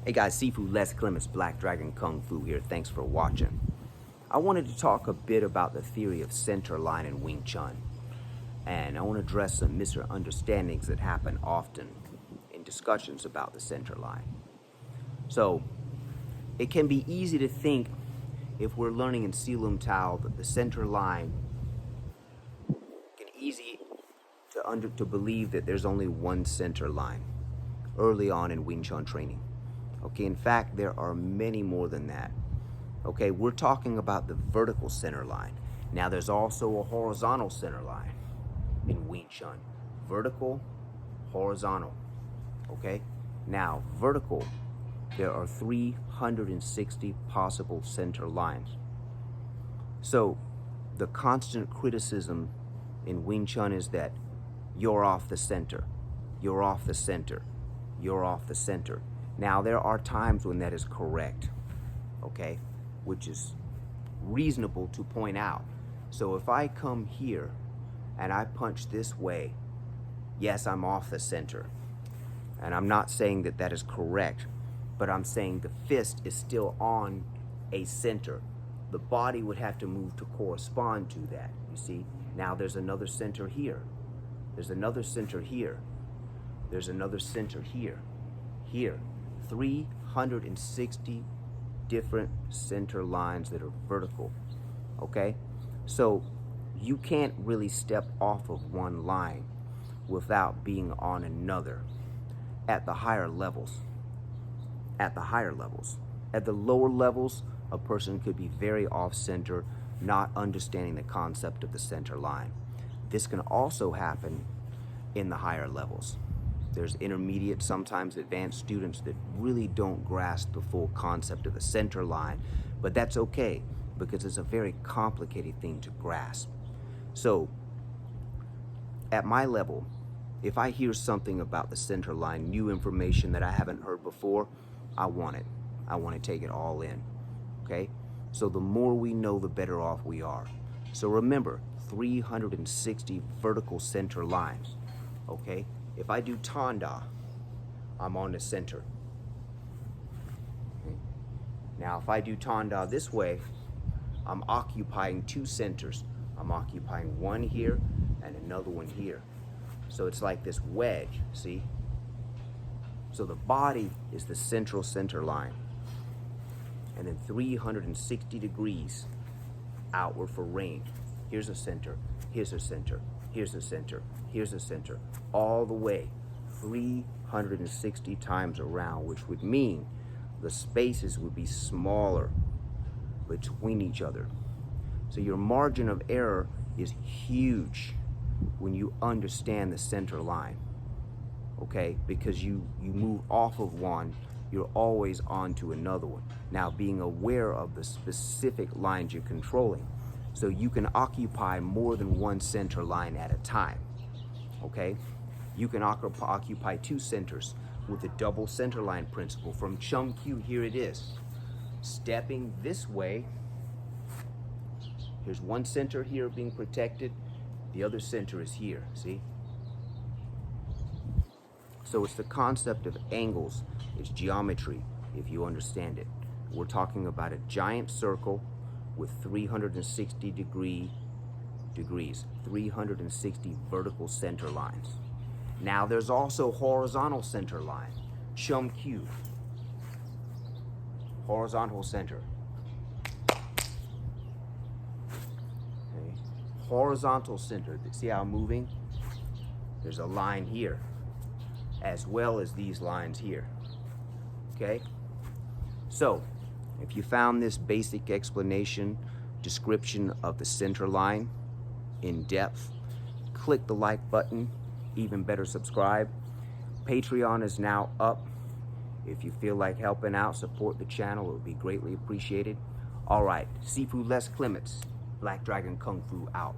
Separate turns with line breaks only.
Hey guys, Seafood Les Clements, Black Dragon Kung Fu here. Thanks for watching. I wanted to talk a bit about the theory of Centerline in Wing Chun. And I want to address some misunderstandings that happen often in discussions about the Centerline. So, it can be easy to think, if we're learning in Silum Tao, that the Centerline can easy to believe that there's only one center line early on in Wing Chun training. Okay, in fact, there are many more than that. Okay, we're talking about the vertical center line. Now, there's also a horizontal center line in Wing Chun. Vertical, horizontal. Okay, now vertical, there are 360 possible center lines. So, the constant criticism in Wing Chun is that you're off the center, you're off the center, you're off the center. Now, there are times when that is correct, okay, which is reasonable to point out. So if I come here and I punch this way, yes, I'm off the center. And I'm not saying that that is correct, but I'm saying the fist is still on a center. The body would have to move to correspond to that, you see. Now there's another center here. There's another center here. There's another center here. Here. 360 different center lines that are vertical, okay? So you can't really step off of one line without being on another at the higher levels. At the higher levels. At the lower levels, a person could be very off-center, not understanding the concept of the center line. This can also happen in the higher levels. There's intermediate, sometimes advanced students that really don't grasp the full concept of the center line, but that's okay because it's a very complicated thing to grasp. So, at my level, if I hear something about the center line, new information that I haven't heard before, I want it. I want to take it all in, okay? So the more we know, the better off we are. So remember, 360 vertical center lines, okay? If I do Tanda, I'm on the center. Okay. Now, if I do Tanda this way, I'm occupying two centers. I'm occupying one here and another one here. So it's like this wedge, see? So the body is the central center line. And then 360 degrees outward for range. Here's a center, here's a center, here's a center, here's a center, all the way 360 times around, which would mean the spaces would be smaller between each other. So your margin of error is huge when you understand the center line, okay? Because you move off of one, you're always on to another one. Now, being aware of the specific lines you're controlling, so you can occupy more than one center line at a time, okay? You can occupy two centers with the double center line principle. From Chum Q, here it is. Stepping this way, here's one center here being protected, the other center is here, see? So it's the concept of angles, it's geometry, if you understand it. We're talking about a giant circle with 360 degrees, 360 vertical center lines. Now there's also horizontal center line, Chum Q, horizontal center. Okay. Horizontal center, see how I'm moving? There's a line here, as well as these lines here, okay? So, if you found this basic explanation, description of the center line in depth, click the like button, even better subscribe. Patreon is now up. If you feel like helping out, support the channel, it would be greatly appreciated. All right, Seafood Les Clements, Black Dragon Kung Fu out.